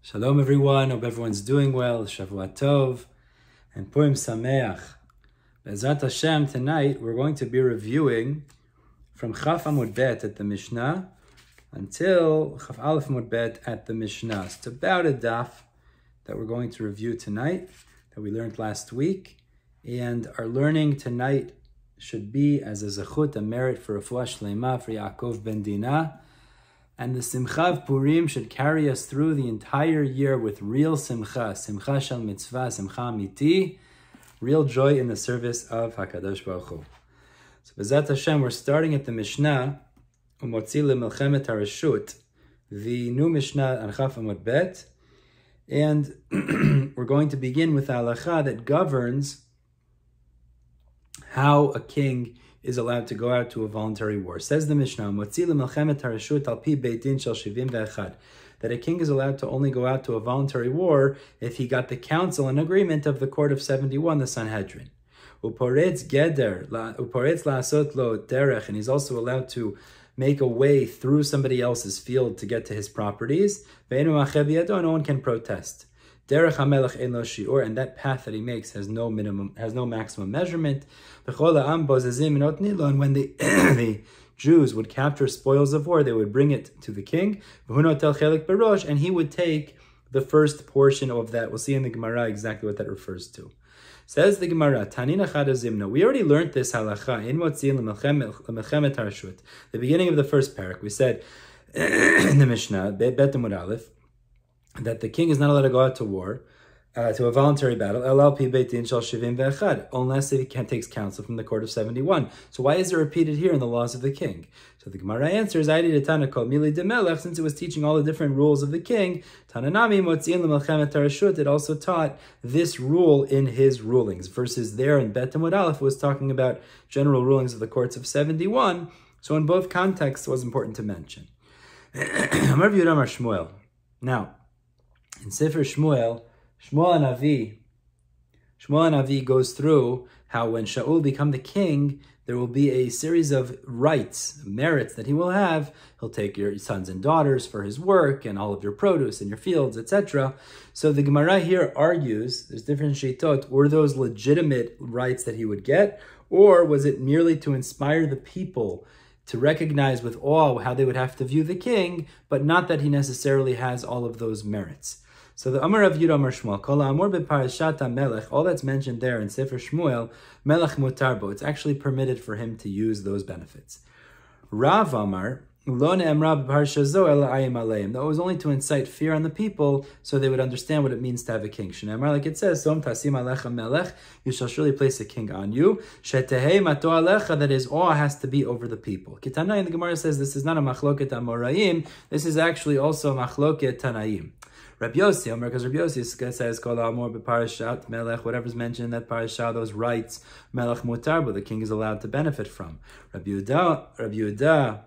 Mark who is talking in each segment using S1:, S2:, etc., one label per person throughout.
S1: Shalom everyone, hope everyone's doing well, Shavua Tov, and Purim Sameach. Be'ezrat Hashem, tonight we're going to be reviewing from Chaf Amud Bet at the Mishnah until Chaf Aleph Amud Bet at the Mishnah. It's about a daf that we're going to review tonight, that we learned last week, and our learning tonight should be as a zechut, a merit for Refuah Shleima for Yaakov ben Dinah. And the Simcha of Purim should carry us through the entire year with real Simcha, Simcha Shel Mitzvah, Simcha Amiti, real joy in the service of HaKadosh Baruch Hu. So B'ezrat Hashem, we're starting at the Mishnah, Umotzi Le'Melchemet HaReshut, the new Mishnah on Chaf Amud Bet, and we're going to begin with the halacha that governs how a king is allowed to go out to a voluntary war. Says the Mishnah, that a king is allowed to only go out to a voluntary war if he got the counsel and agreement of the court of 71, the Sanhedrin. And he's also allowed to make a way through somebody else's field to get to his properties. No one can protest. Derech HaMelech ein lo shi'ur, and that path that he makes has no maximum measurement. And when the Jews would capture spoils of war, they would bring it to the king, and he would take the first portion of that. We'll see in the Gemara exactly what that refers to. Says the Gemara, Tanina Chadazimna. We already learned this halacha in Le'Melchemet HaReshut, the beginning of the first parak. We said in the Mishnah, Bet Amud Aleph, that the king is not allowed to go out to war, to a voluntary battle, unless he takes counsel from the court of 71. So why is it repeated here in the laws of the king? So the Gemara answers, since it was teaching all the different rules of the king, it also taught this rule in his rulings, versus there in Bet Amud Aleph was talking about general rulings of the courts of 71. So in both contexts, it was important to mention. Now, in Sefer Shmuel, Shmuel Hanavi goes through how when Shaul become the king, there will be a series of rights, merits that he will have. He'll take your sons and daughters for his work and all of your produce and your fields, etc. So the Gemara here argues, there's different shitot, were those legitimate rights that he would get, or was it merely to inspire the people to recognize with awe how they would have to view the king, but not that he necessarily has all of those merits. So the Amar of Yud Amar Shmuel, Kol Amor beParashat HaMelech, all that's mentioned there in Sefer Shmuel, Melech Mutarbo, it's actually permitted for him to use those benefits. Rav Amar, Lo Ne'emra beParashat Zo Ela Ayim Aleim, that was only to incite fear on the people so they would understand what it means to have a king. Shne'emar, like it says, Som Tasim Alecha Melech, you shall surely place a king on you. Shetehei Mato Alecha, that his awe has to be over the people. Kitanai, the Gemara says this is not a Machloket Amoraim, this is actually also a Machloket Tanaim. Rabbi Yossi, because Rabbi Yossi says, Kol Amor beParashat Melech, whatever's mentioned in that parasha, those rights, Melech Mutar, but the king is allowed to benefit from. Rabbi Yehuda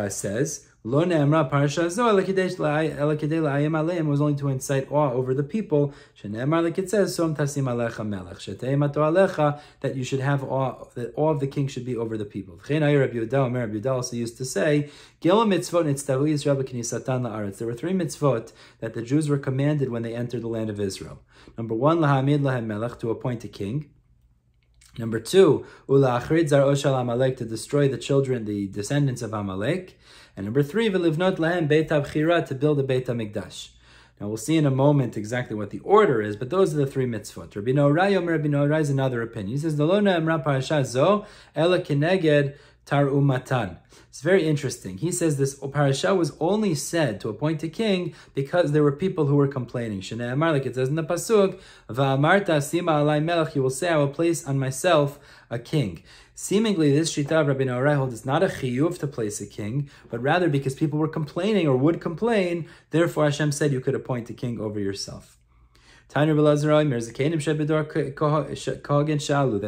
S1: says, Lo ne'emra parasha zo ela kedei la'ayim aleim, was only to incite awe over the people. Shene'emar, like it says, Som tasim alecha melech, shetei mato alecha, that you should have awe, that awe of the king should be over the people. V'chein ayir Rabbi Yehuda also used to say, Gil mitzvot nitztavu Yisrael b'knisatan la'aretz. There were 3 mitzvot that the Jews were commanded when they entered the land of Israel. Number 1, lahamid lahem melech, to appoint a king. Number 2, ula'achrid zar oshal Amalek, to destroy the children, the descendants of Amalek. And number 3, v'livnot lahem beit ha'bchira, to build a beit ha'mikdash. Now we'll see in a moment exactly what the order is, but those are the 3 mitzvot. Rabbi Norai is another opinion. He says, Lo ne'emra parasha zo ela keneged taru matan. It's very interesting. He says this parasha was only said to appoint a king because there were people who were complaining. Shne'emar, like it says in the pasuk, va'amarta sima alai melech, you will say, I will place on myself a king. Seemingly, this shita of Rabbi Norai holds it's not a chiyuv to place a king, but rather because people were complaining or would complain, therefore Hashem said you could appoint a king over yourself. That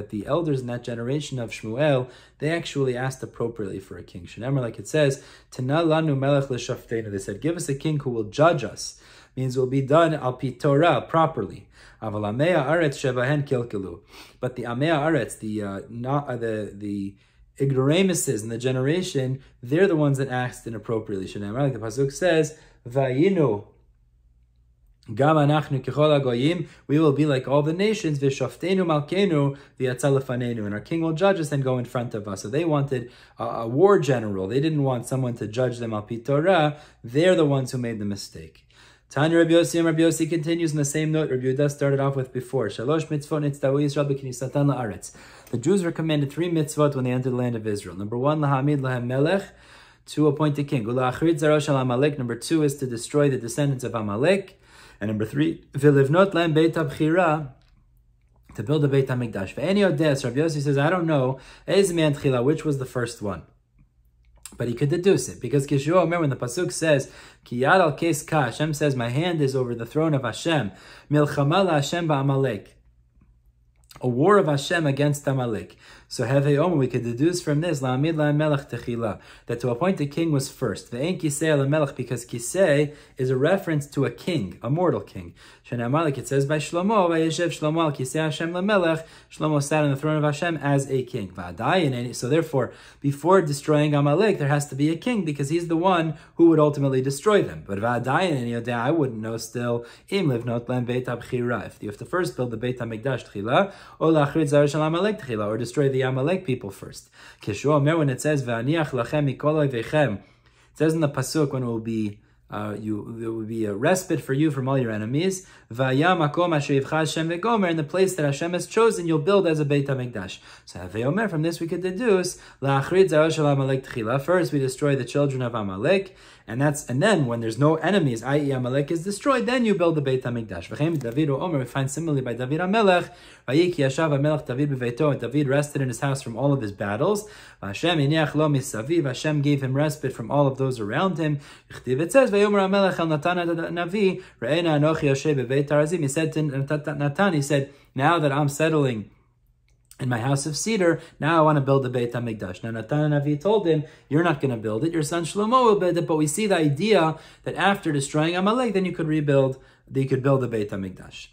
S1: the elders in that generation of Shmuel, they actually asked appropriately for a king. Shne'emar, like it says, Tana lanu melech l'shaftenu. They said, give us a king who will judge us. Means it will be done al pi Torah, properly. But the Amei Aretz, the ignoramuses in the generation, they're the ones that asked inappropriately. Like the pasuk says, Vayinu Gam anachnu kechol hagoyim, we will be like all the nations, v'shoftenu malkenu v'yatzal lefanenu, and our king will judge us and go in front of us. So they wanted a war general. They didn't want someone to judge them al pi Torah. They're the ones who made the mistake. Tanya Rabbi Yossi continues in the same note Rabbi Yehuda started off with before. Shalosh mitzvot nitzdavu Yisrael b'knisatan la'aretz. The Jews were commanded 3 mitzvot when they entered the land of Israel. Number 1, lahamid lahem melech, to appoint a king. Ula'achrid zaro shel Amalek. Number 2 is to destroy the descendants of Amalek. And number 3, v'livnot lahem beit habchira, to build a Beit HaMikdash. Ve'eni yodes, Rabbi Yossi says, I don't know, ez me'an tchila, which was the first one. But he could deduce it, because Kishu Omer, when the pasuk says, Ki yad al kes ka, Hashem says, my hand is over the throne of Hashem, milchama la Hashem ba'amalek, a war of Hashem against Amalek. So Hevei Omer, we could deduce from this, la'amid la'melech techila, that to appoint a king was first. Ve'en kisei la'melech, because kisei is a reference to a king, a mortal king. Shana Amalek, it says by Shlomo, vayeshev Shlomo al kisei Hashem la'melech, Shlomo sat on the throne of Hashem as a king. Va'adayin, so therefore, before destroying Amalek, there has to be a king, because he's the one who would ultimately destroy them. But va'adayin, I wouldn't know still, im livnot la'em beit habchira, if you have to first build the Beit HaMikdash techila, or la'achrid zar shel Amalek techila, or destroy the Amalek people first. Kishu Omer, when it says v'aniach lachem mikol oivechem, it says in the pasuk when it will be there will be a respite for you from all your enemies. V'ayam makom asher yivcha Hashem v'gomer, in the place that Hashem has chosen, you'll build as a Beit HaMikdash. So Havei Omer, from this we could deduce la'achrid zaro shel Amalek techila. First, we destroy the children of Amalek, and then when there's no enemies, i.e. Amalek is destroyed, then you build the Beit HaMikdash. V'chem David Omer, we find similarly by David HaMelech, v'yiki yashav HaMelech David b'veito, and David rested in his house from all of his battles. V'Hashem iniach lo misaviv, Hashem gave him respite from all of those around him. It says, v'yomer HaMelech el Natan Navi, re'ena anochi yoshe b'veit harazim. He said to Natan, he said, now that I'm settling in my house of cedar, now I want to build the Beit HaMikdash. Now Natan Navi told him, you're not going to build it, your son Shlomo will build it, but we see the idea that after destroying Amalek, then you could build the Beit HaMikdash.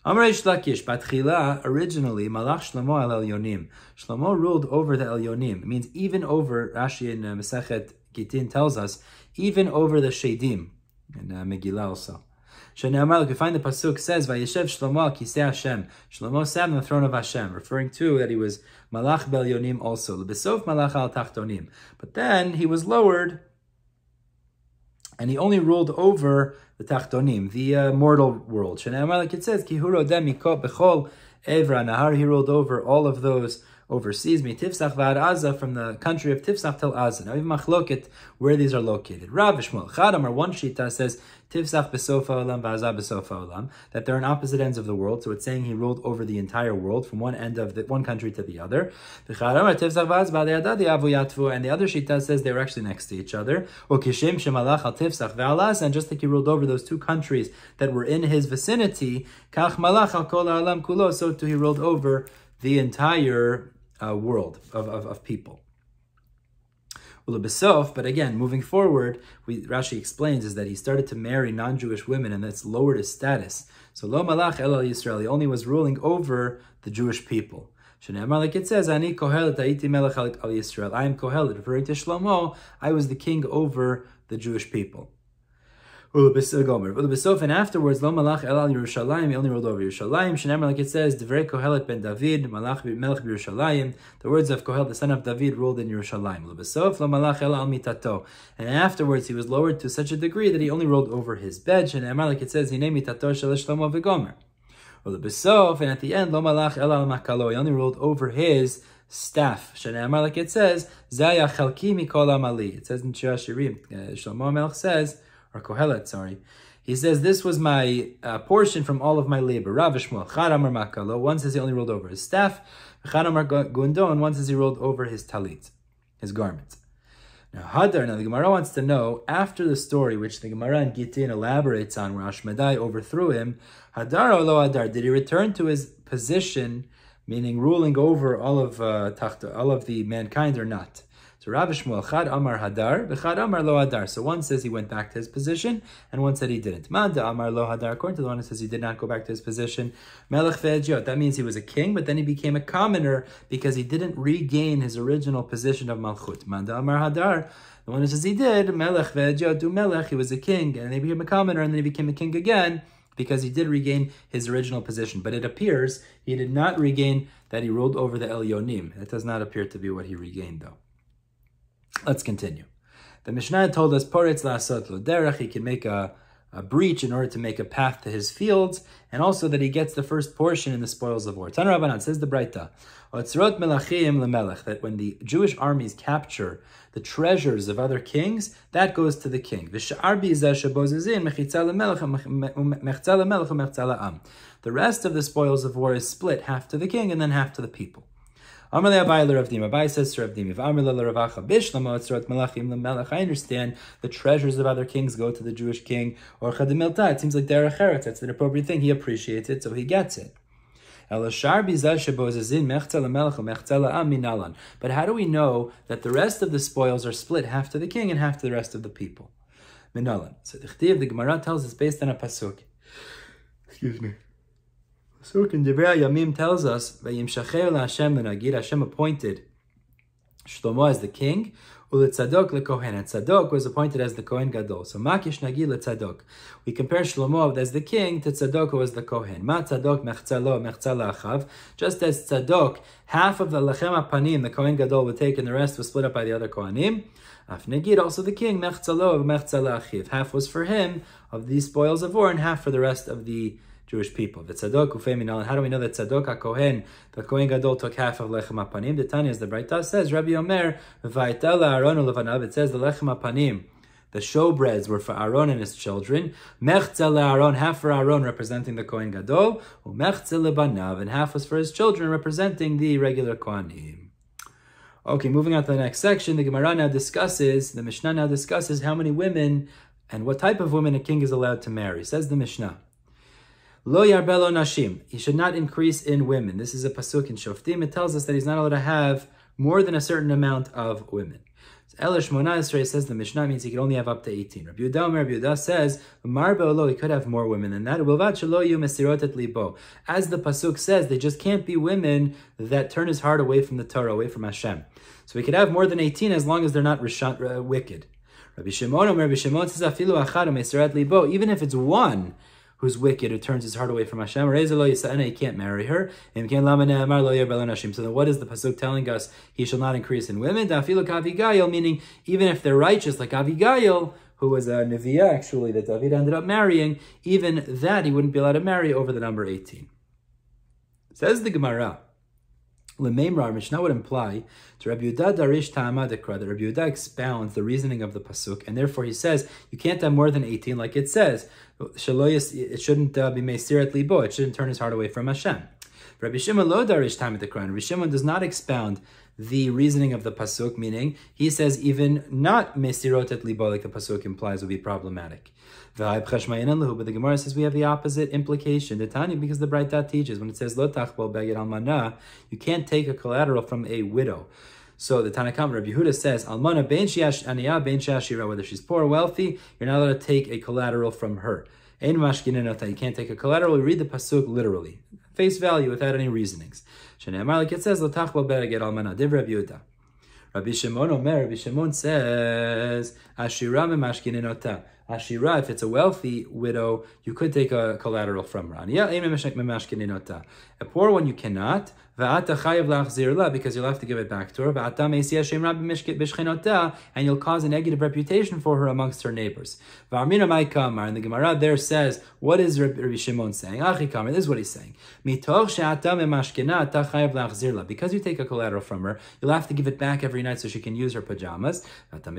S1: Amrei Shlakish, Batchila, originally, Malach Shlomo al Elyonim. Shlomo ruled over the Elyonim. It means even over, Rashi in Masechet Gitin tells us, even over the Shedim, in Megillah also. Shneimar, we find the pasuk says, "Vayeshev Shlomo al kisei Hashem." Shlomo sat on the throne of Hashem, referring to that he was Malach Belyonim also. L'besof Malach al Tachtonim. But then he was lowered, and he only ruled over the Tachtonim, the mortal world. Shneimar, like it says, Ki hu rodeh mikol bechol evra nahar. He ruled over all of those overseas, Tifsach v'ad Aza, from the country of Tifsach till Aza. Now, even machloket where these are located. Rav Shmuel Chadam, or one shita, says Tifsach b'sofa olam v'Aza b'sofa olam, that they're on opposite ends of the world. So it's saying he ruled over the entire world from one end of one country to the other. V'chadam or Tifsach v'az b'adei adadi avu yatvu, and the other shita says they were actually next to each other. Ukishim shemalach al Tifsach v'alas, and just like he ruled over those two countries that were in his vicinity, kach malach al kol ha'alam kulo, so too he ruled over the entire world of people. But again, moving forward, Rashi explains is that he started to marry non-Jewish women, and that's lowered his status. So lo malach el al Yisrael, he only was ruling over the Jewish people. Shneimar, like it says, Ani kohelet ha'iti melech al Yisrael. I am kohelet, referring to Shlomo. I was the king over the Jewish people. And afterwards, Lo Malach El Al Yerushalayim, he only ruled over Yerushalayim. Shneimar, like it says, Divrei Kohelet ben David, Malach Melech Yerushalayim. The words of Kohelet, the son of David, ruled in Yerushalayim. Lo Malach El Al Mitato. And afterwards, he was lowered to such a degree that he only ruled over his bed. Shneimar, like it says, Hinei Mitato Shel Shlomo v'Gomer. And at the end, Lo Malach El Al Makalo, he only ruled over his staff. Shneimar, like it says, Zaya Chalki Mikol Amali. It says in Shir Hashirim, Shlomo Melech says, or Kohelet, sorry. He says, this was my portion from all of my labor. Rav Shmuel, Chadamar Makalo, one says he only ruled over his staff, Chadamar Gundo, and one says he ruled over his talit, his garment. Now, Hadar, the Gemara wants to know, after the story, which the Gemara in Gitin elaborates on, where Ashmedai overthrew him, Hadar o lo Hadar, did he return to his position, meaning ruling over all of the mankind or not? So Rav Shmuel, Chad Amar Hadar, V'Chad Amar Lo Hadar. So one says he went back to his position, and one said he didn't. Manda Amar Lo Hadar, according to the one who says he did not go back to his position. Melech Ve'edyot, that means he was a king, but then he became a commoner because he didn't regain his original position of Malchut. Manda Amar Hadar, the one who says he did, Melech Ve'edyot, Du Melech, he was a king, and then he became a commoner, and then he became a king again, because he did regain his original position. But it appears he did not regain that he ruled over the Elyonim. That does not appear to be what he regained, though. Let's continue. The Mishnah told us, Poretz la'asot lo derech, he can make a breach in order to make a path to his fields, and also that he gets the first portion in the spoils of war. Tan Rabbanan, says the Braita, Otzrot melachim lemelech, that when the Jewish armies capture the treasures of other kings, that goes to the king. The rest of the spoils of war is split, half to the king and then half to the people. Abai says to Rav Dima, I understand the treasures of other kings go to the Jewish king, or it seems like derech eretz, that's the appropriate thing. He appreciates it, so he gets it. But how do we know that the rest of the spoils are split, half to the king and half to the rest of the people? Minalan. So the Gemara tells us based on a pasuk. Excuse me. Pasuk in Divrei Yamim tells us that Hashem appointed Shlomo as the king, uletzadok lekohen, and Tzadok was appointed as the Kohen Gadol. So makish nagi letzadok. We compare Shlomo as the king to Tzadok who was the Kohen. Ma Tzadok mechzalo mechzala achav. Just as Tzadok, half of the lechem apanim, the Kohen Gadol would take, and the rest was split up by the other Kohanim. Af negid, also the king, mechzalo mechzala achiv. Half was for him of these spoils of war, and half for the rest of the Jewish people. The Tzadok ufei minal. How do we know that Tzadok HaKohen, the Kohen Gadol, took half of lechem apanim? The Tanya, as the Braita says, Rabbi Omer, v'ayta la'aron ulevanav. It says the lechem apanim, the showbreads, were for Aaron and his children. Mechza le'aron, half for Aaron, representing the Kohen Gadol. Umechza lebanav, and half was for his children, representing the regular Kohanim. Okay, moving on to the next section, the Gemara now discusses, the Mishnah now discusses how many women and what type of women a king is allowed to marry. Says the Mishnah, Lo yarbelo nashim, he should not increase in women. This is a pasuk in Shoftim. It tells us that he's not allowed to have more than a certain amount of women. Elish Mona Esrei says the Mishnah means he could only have up to 18. Rabbi Yehuda says, Mar be'olo, he could have more women than that. As the pasuk says, they just can't be women that turn his heart away from the Torah, away from Hashem. So he could have more than 18 as long as they're not wicked. Rabbi Shimon says, Afilu achad me'sirat libo, even if it's one who's wicked, who turns his heart away from Hashem, he can't marry her. So then what is the pasuk telling us? He shall not increase in women. Meaning, even if they're righteous, like Avigail, who was a Neviah actually, that David ended up marrying, even that he wouldn't be allowed to marry over the number 18. Says the Gemara, L'meimra, Mishnah would imply to Rabbi Yehuda Darish Ta'ama Dekra, that Rabbi Yehuda expounds the reasoning of the pasuk, and therefore he says you can't have more than 18, like it says. It shouldn't be Meisirat Libo. It shouldn't turn his heart away from Hashem. Rabbi Shimon Lo Darish Ta'ama Dekra. Rabbi Shimon does not expound the reasoning of the pasuk, meaning he says even not Meisirot et Libo, like the pasuk implies, would be problematic. But the Gemara says we have the opposite implication. The Tanya, because the Braita teaches when it says Lo tachbol beged almana, you can't take a collateral from a widow. So the Tanakam, Rabbi Yehuda says almana ben she'ash aniyah ben she'ashira, whether she's poor or wealthy, you're not allowed to take a collateral from her. Ein mashkinenota, you can't take a collateral. We read the pasuk literally, face value, without any reasonings. Shneimar, like it says Lo tachbol beged almana. Div Rabbi Yehuda. Rabbi Shimon Omer, Rabbi Shimon says ashira me mashkinenota. Ashira, if it's a wealthy widow, you could take a collateral from her. A poor one you cannot, because you'll have to give it back to her, and you'll cause a negative reputation for her amongst her neighbors. And the Gemara there says, what is Rabbi Shimon saying? This is what he's saying. Because you take a collateral from her, you'll have to give it back every night so she can use her pajamas, and then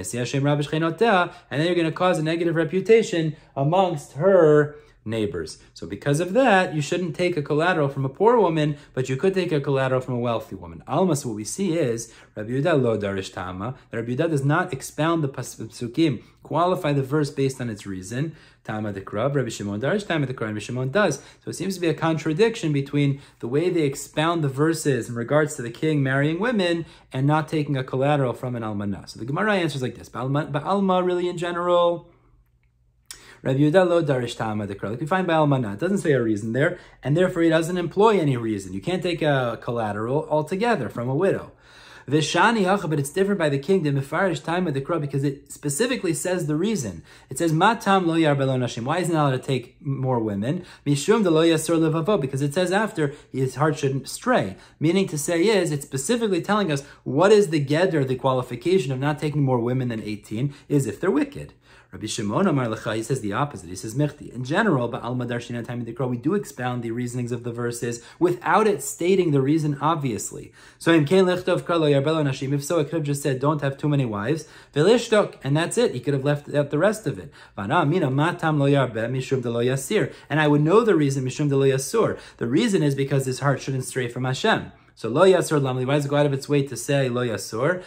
S1: you're going to cause a negative reputation amongst her neighbors. So because of that, you shouldn't take a collateral from a poor woman, but you could take a collateral from a wealthy woman. Almas, what we see is, Rabbi Yehuda lo darish tama, that Rabbi Yehuda does not expound the psukim, qualify the verse based on its reason. Tama dekrav, Rabbi Shimon darish tama dekrav, Rabbi Shimon does. So it seems to be a contradiction between the way they expound the verses in regards to the king marrying women and not taking a collateral from an almanah. So the Gemara answers like this, Ba'alma really in general, Rabbi Yehuda lo darish tama dekra. Like we find by almanah, it doesn't say a reason there, and therefore he doesn't employ any reason. You can't take a collateral altogether from a widow. Vishani hacha, but it's different by the king, the mefarish tama dekra, because it specifically says the reason. It says matam lo yarbelo nashim. Why isn't it allowed to take more women? Mishum de lo yasur levavo, because it says after his heart shouldn't stray. Meaning to say is, it's specifically telling us what is the geder, the qualification of not taking more women than 18, is if they're wicked. Rabbi Shimon Amar Lecha, he says the opposite. He says Mechti. In general, Ba'alma Darshina Time Dikra, we do expound the reasonings of the verses without it stating the reason obviously. So in Kein Lechtov Kalo Yarbelo Nashim, if so, it could have just said, don't have too many wives, Velishtok, and that's it. He could have left out the rest of it. Vana Mina Matam Lo Yarbe Mishum de Lo Yasir. And I would know the reason, Mishum de Lo Yasur. The reason is because his heart shouldn't stray from Hashem. So lo yasur lamli, why does it go out of its way to say lo yasur?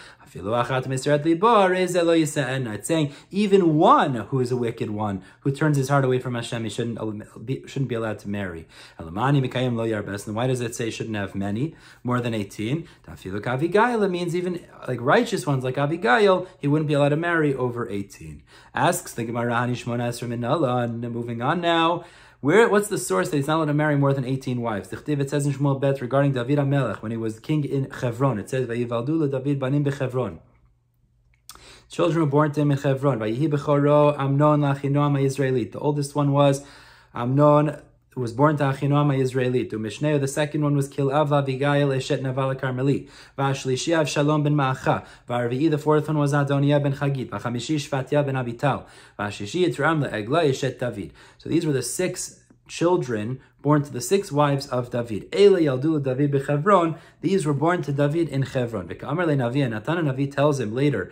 S1: It's saying even one who is a wicked one, who turns his heart away from Hashem, he shouldn't be allowed to marry. And why does it say he shouldn't have many, more than 18? It means even like righteous ones like Abigail, he wouldn't be allowed to marry over 18. Asks the Gemara, moving on now. What's the source that he's not allowed to marry more than 18 wives? It says in Shmuel Bet regarding David HaMelech, when he was king in Hebron, it says, Vayivaldu David banim bechevron. Children were born to him in Hebron. Vayihi bechoro Amnon la'Achinoam ha'Yisraelit. The oldest one was Amnon, who was born to Achinoam ha'Yisraelit. Mishneh, the second one was Kilav Abigail Eshet Naval Carmeli. Va'ashlishi Avshalom ben Ma'acha. Va'arvi'i, the fourth one was Adoniah ben Chagit. Va'chamishi Shfatia ben Abital. Va'ashishi Yitram le'Egla Eshet David. So these were the 6 children born to the 6 wives of David. Eile Yaldu David bechevron. These were born to David in Hebron. V'ka'amar le'Navi, and Natan Navi tells him later,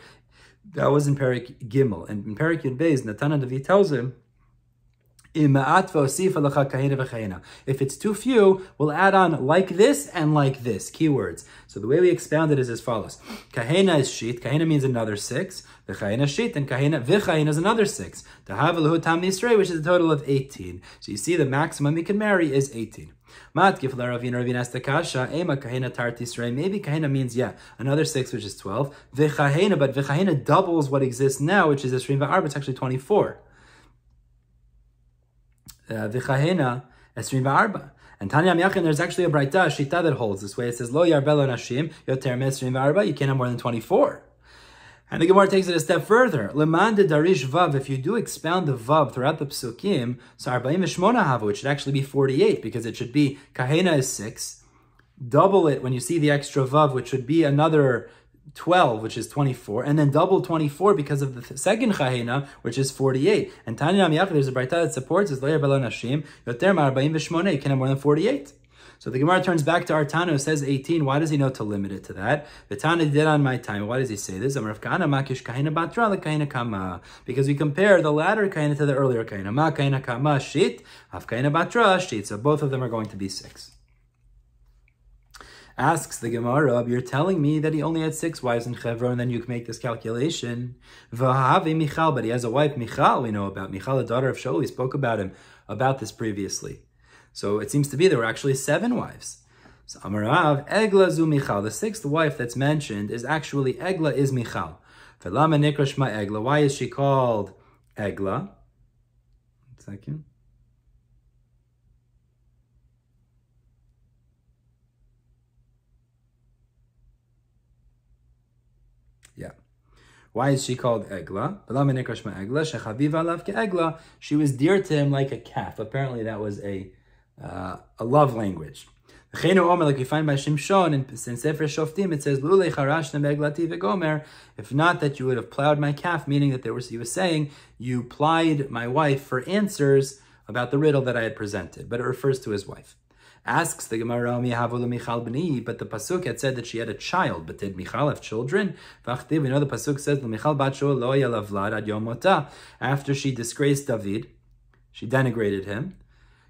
S1: that was in Perik Gimel, and in Perik Yud Beis, Natan Navi tells him, if it's too few, we'll add on like this and like this, keywords. So the way we expound it is as follows. Kahena is sheet. Kahena means another 6. V'chayena sheet, and kahena v'chayena is another 6. Tahav tam nisrei, which is a total of 18. So you see the maximum you can marry is 18. Maybe kahena means, another 6, which is 12. V'chayena, but v'chayena doubles what exists now, which is a Esrim v'arba, it's actually 24. V'chahena esrim v'arba. And Tanya Miyachin, there's actually a Braita, Shita, that holds this way. It says, Lo yarbelo nashim, yoter mesrim v'arba, you can't have more than 24. And the Gemara takes it a step further. Leman de darish vav, if you do expound the vav throughout the psukim, so arba'im v'shmona hava, which should actually be 48, because it should be, kahena is 6, double it when you see the extra vav, which should be another 12, which is 24, and then double 24 because of the second chahena, which is 48. And Tanya Miyach, there's a Braita that supports is Le'er Belo Nashim, Yoter Ma'arba'im V'shmoneh, you can have more than 48. So the Gemara turns back to our Tana, who says 18. Why does he know to limit it to that? The Tana did on my time. Why does he say this? Because we compare the latter kahena to the earlier kahena. Ma kahena kama shit, af kahena batra shit. So both of them are going to be 6. Asks the Gemara, you're telling me that he only had 6 wives in Hebron, and then you can make this calculation. V'havi Michal, but he has a wife, Michal, we know about. Michal, the daughter of Shaul, we spoke about this previously. So it seems to be there were actually 7 wives. So Amarav, Egla zu Michal, the 6th wife that's mentioned is actually, Egla is Michal. V'lama nikra shma Egla, why is she called Egla? 1 second. Why is she called Egla? She was dear to him like a calf. Apparently that was a love language. Like we find by Shimshon in Sefer Shoftim, it says, if not that you would have plowed my calf, meaning that he was saying, you plied my wife for answers about the riddle that I had presented. But it refers to his wife. Asks the Gemara, but the Pasuk had said that she had a child, but did Michal have children? We know the Pasuk says, after she disgraced David, She denigrated him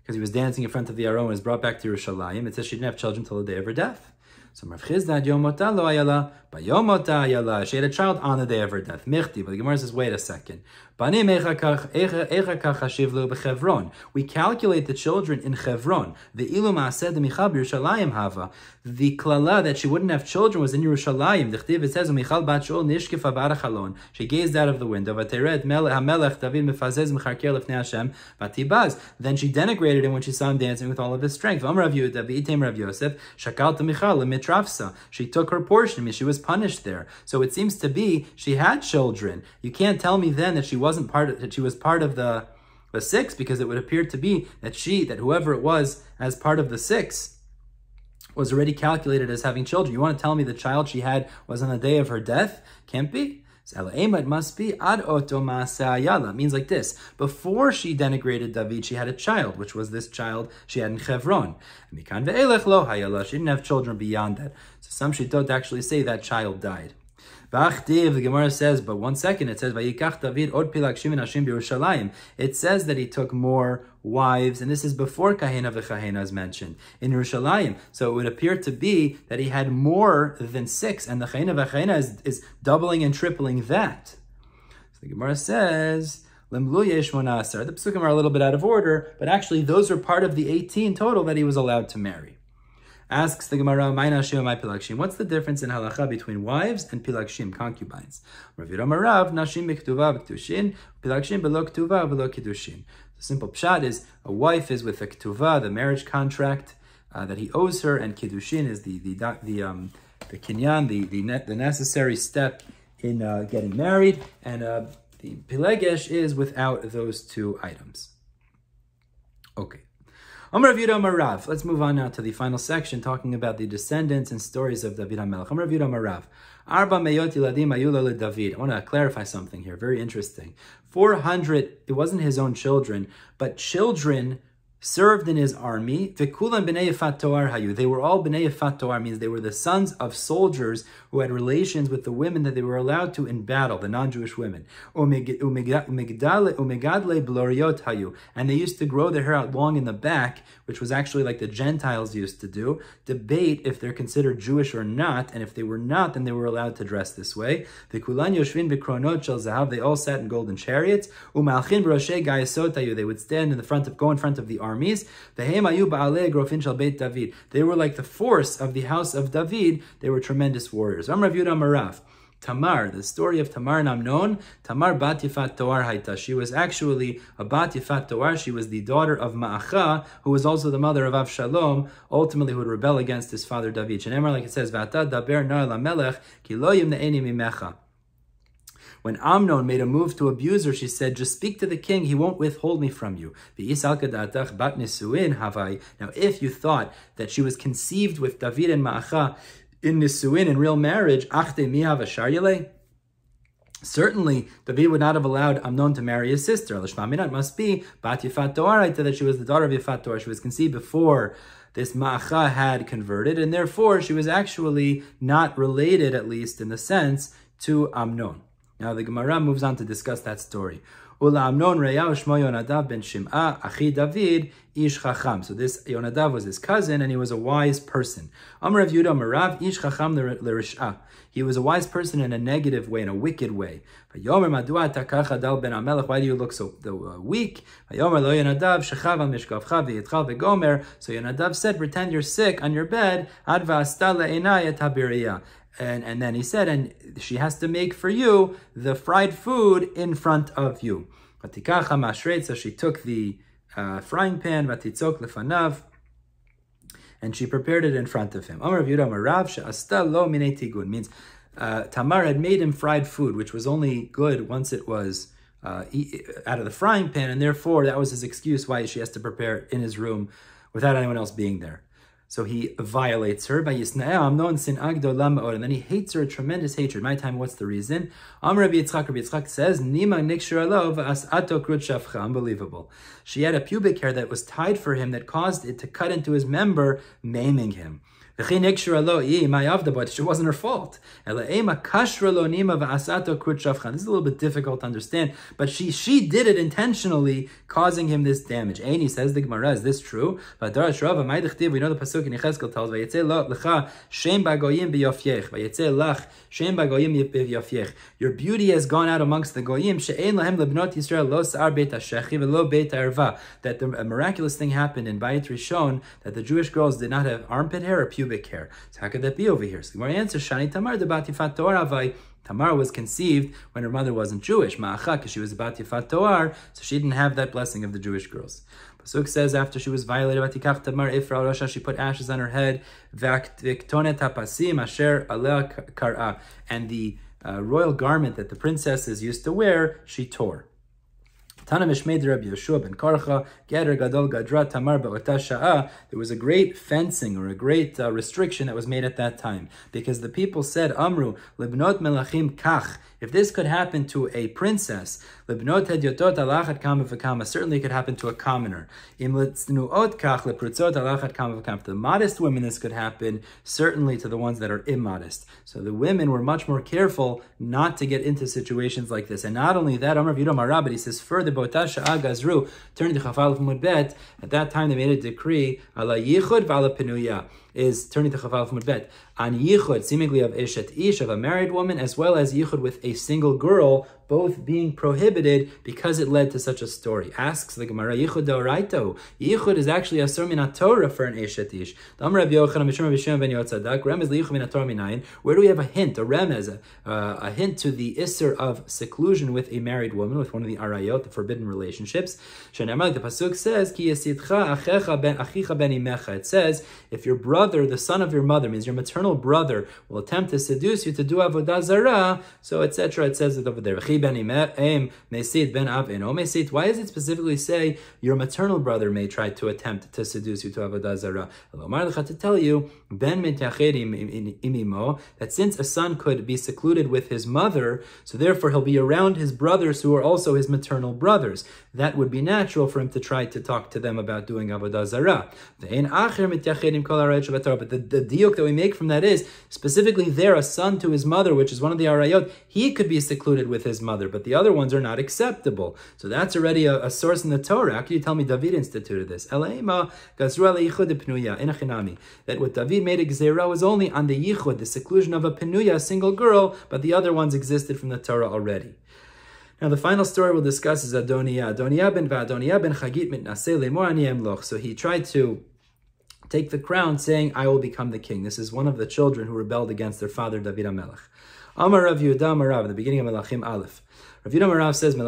S1: because he was dancing in front of the Aron and was brought back to Yerushalayim. It says she didn't have children until the day of her death. So Rav Chisda Yom Mota lo ayala, Bayom Mota ayala. She had a child on the day of her death. Michti, but the Gemara says, wait a second. We calculate the children in Chevron. The ilu ma'aseh d'michal b'Yerushalayim hava. The klala that she wouldn't have children was in Yerushalayim. The chtiv, it says, Michal bat Shaul nishkefa b'arachalon. She gazed out of the window. V'teret hamelech David mefazez mecharker lefnei Hashem v'tibaz. Then she denigrated him when she saw him dancing with all of his strength. Amar Rav Yehuda v'item Rav Yosef shakalta Michal lemitrafsa. She took her portion. I mean, she was punished there. So it seems to be she had children. You can't tell me then that she wasn't part of, that she was part of the six, because it would appear to be that whoever it was as part of the six was already calculated as having children. You want to tell me the child she had was on the day of her death? Can't be. So it must be ad oto ma'aseh. It means like this: before she denigrated David, she had a child, which was this child she had in Chevron. Mikan ve'elech lo hayala. She didn't have children beyond that. So some shittot actually say that child died. The Gemara says, but 1 second, it says, it says that he took more wives, and this is before Kahena v'Chahena is mentioned, in Yerushalayim. So it would appear to be that he had more than 6, and the Kahena v'Chahena is doubling and tripling that. So the Gemara says, the Psukim are a little bit out of order, but actually those are part of the 18 total that he was allowed to marry. Asks the Gemara, what's the difference in halacha between wives and pilagshim, concubines? The simple pshat is a wife is with a ketuvah, the marriage contract that he owes her, and kiddushin is the kinyan, the necessary step in getting married, and the pilegesh is without those two items. Okay. Amar Rav Yehuda Amar Rav. Let's move on now to the final section, talking about the descendants and stories of David HaMelech. Amar Rav Yehuda Amar Rav. Arba meyot yiladim ayu lo David. I want to clarify something here. Very interesting. 400. It wasn't his own children, but children served in his army. V'kulam b'nei yifat toar hayu. They were all b'nei yifat toar, means they were the sons of soldiers who had relations with the women that they were allowed to in battle, the non-Jewish women. Umegadle bloriot hayu. And they used to grow their hair out long in the back, which was actually like the Gentiles used to do. Debate if they're considered Jewish or not, and if they were not, then they were allowed to dress this way. V'kulan yoshvin b'kronot shel zahav. They all sat in golden chariots. Umalchin b'roshei gayesot hayu. They would stand in front of the armies. They were like the force of the house of David. They were tremendous warriors. Amar Rav Yehuda Amar Rav. Tamar, the story of Tamar and Amnon. Tamar bat Yifat Toar haita. She was actually a bat Yifat Toar. She was the daughter of Ma'acha, who was also the mother of Avshalom, ultimately who would rebel against his father David. Shenemar, like it says, V'ata daber nar lamelech ki lo yimne'eni mimecha. When Amnon made a move to abuse her, she said, just speak to the king, he won't withhold me from you. Now, if you thought that she was conceived with David and Ma'acha in Nisuin, in real marriage, certainly David would not have allowed Amnon to marry his sister. It must be Bat Yifat Toar, that she was the daughter of Yifat Toar. She was conceived before this Ma'acha had converted, and therefore she was actually not related, at least in the sense, to Amnon. Now the Gemara moves on to discuss that story. Ula Amnon re'yahu shmo Yonadav ben Shim'a achi David ish chacham. So this Yonadav was his cousin, and he was a wise person. Amar Rav Yehuda Amar Rav ish chacham l'rish'a. He was a wise person in a negative way, in a wicked way. Vayomer madua takach adal ben Amelech. Why do you look so weak? Vayomer lo Yonadav shechav al mishkavcha v'yitchal v'gomer. So Yonadav said, pretend you're sick on your bed. Ad v'asta le'enai et habiriyah. And then he said, and she has to make for you the fried food in front of you. So she took the frying pan, and she prepared it in front of him. Means Tamar had made him fried food, which was only good once it was out of the frying pan, and therefore that was his excuse why she has to prepare it in his room without anyone else being there. So he violates her by Yisna'ah, and then he hates her a tremendous hatred. My time, what's the reason? Rabbi Yitzchak says, unbelievable. She had a pubic hair that was tied for him that caused it to cut into his member, maiming him. But it wasn't her fault. This is a little bit difficult to understand, but she did it intentionally, causing him this damage. Aini says the Gemara, is this true? We know the pasuk in Yechezkel tells, your beauty has gone out amongst the goyim, that a miraculous thing happened in Bayit Rishon, that the Jewish girls did not have armpit hair or pubic hair. So how could that be over here? So the Gemara answers, Shani Tamar de Batifat Torah Avai. Tamar was conceived when her mother wasn't Jewish, Ma'acha, because she was a Batifat Toar, so she didn't have that blessing of the Jewish girls. Pasuk says after she was violated, Batikach Tamar Ifra Rosha, she put ashes on her head, Viktonet Hapasim Asher Alea Kar'a, and the royal garment that the princesses used to wear, she tore. There was a great fencing or a great restriction that was made at that time, because the people said, Amru, libnot melachim kach, if this could happen to a princess, libnot hedyotot alachat kama v'kama, certainly it could happen to a commoner. Im litznuot kach leprutzot alachat kama v'kama, to the modest women this could happen, certainly to the ones that are immodest. So the women were much more careful not to get into situations like this. And not only that, Amr V'yidom Arab, but he says further, Botasha Agazru, turning to Chafal Mudbet, at that time they made a decree, ala yichud v'ala penuya, is turning to Chafal Mudbet, on yichud, seemingly of Eshet Ish, of a married woman, as well as yichud with a single girl, both being prohibited because it led to such a story. Asks the Gemara, yichud d'oraito. Yichud is actually a sur min Torah for an Eshet Ish. Where do we have a hint, a remez, a hint to the isser of seclusion with a married woman, with one of the arayot, the forbidden relationships? The pasuk says, Ki yesidcha achecha ben achicha ben imecha. It says, if your brother, the son of your mother, means your maternal brother, will attempt to seduce you to do avodah zarah, so etc. It says it over there. Why does it specifically say your maternal brother may try to attempt to seduce you to avodah zarah? To tell you, that since a son could be secluded with his mother, so therefore he'll be around his brothers who are also his maternal brothers. That would be natural for him to try to talk to them about doing avodah zarah. But the diuk that we make from that is, specifically there, a son to his mother, which is one of the arayot, he could be secluded with his mother, but the other ones are not acceptable. So that's already a source in the Torah. How can you tell me David instituted this? That what David made a gzeira was only on the yichud, the seclusion of a penuya, a single girl, but the other ones existed from the Torah already. Now the final story we'll discuss is Adoniah. Adoniah ben Chagit mitnaseh lemor ani emloch. So he tried to take the crown, saying, I will become the king. This is one of the children who rebelled against their father, David HaMelech. Amar Rav Yehuda Amar Rav, at the beginning of Melachim Aleph. Rav Yehuda Amar Rav says, there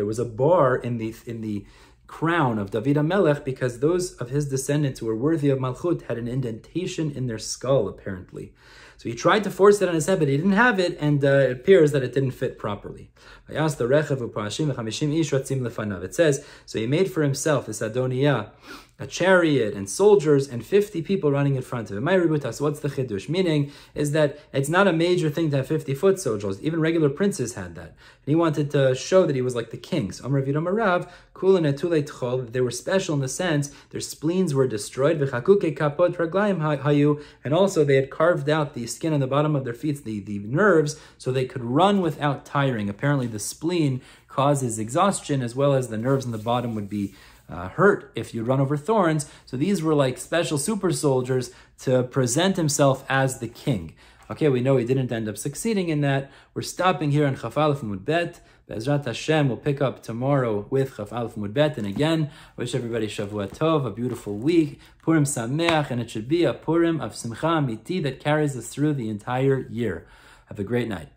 S1: was a bar in the crown of David HaMelech because those of his descendants who were worthy of Malchut had an indentation in their skull, apparently. So he tried to force it on his head, but he didn't have it, and it appears that it didn't fit properly. It says, so he made for himself, this Adoniah, a chariot and soldiers and 50 people running in front of him. So what's the chidush? Meaning is that it's not a major thing to have 50 foot soldiers. Even regular princes had that. And he wanted to show that he was like the kings. They were special in the sense their spleens were destroyed. And also they had carved out the skin on the bottom of their feet, the nerves, so they could run without tiring. Apparently the spleen causes exhaustion, as well as the nerves in the bottom would be hurt if you run over thorns. So these were like special super soldiers to present himself as the king. Okay, we know he didn't end up succeeding in that. We're stopping here on Chaf Aleph Mudbet. Be'ezrat Hashem, we'll pick up tomorrow with Chaf Aleph Mudbet. And again, I wish everybody Shavua Tov, a beautiful week, Purim Sameach, and it should be a Purim of Simcha Amiti that carries us through the entire year. Have a great night.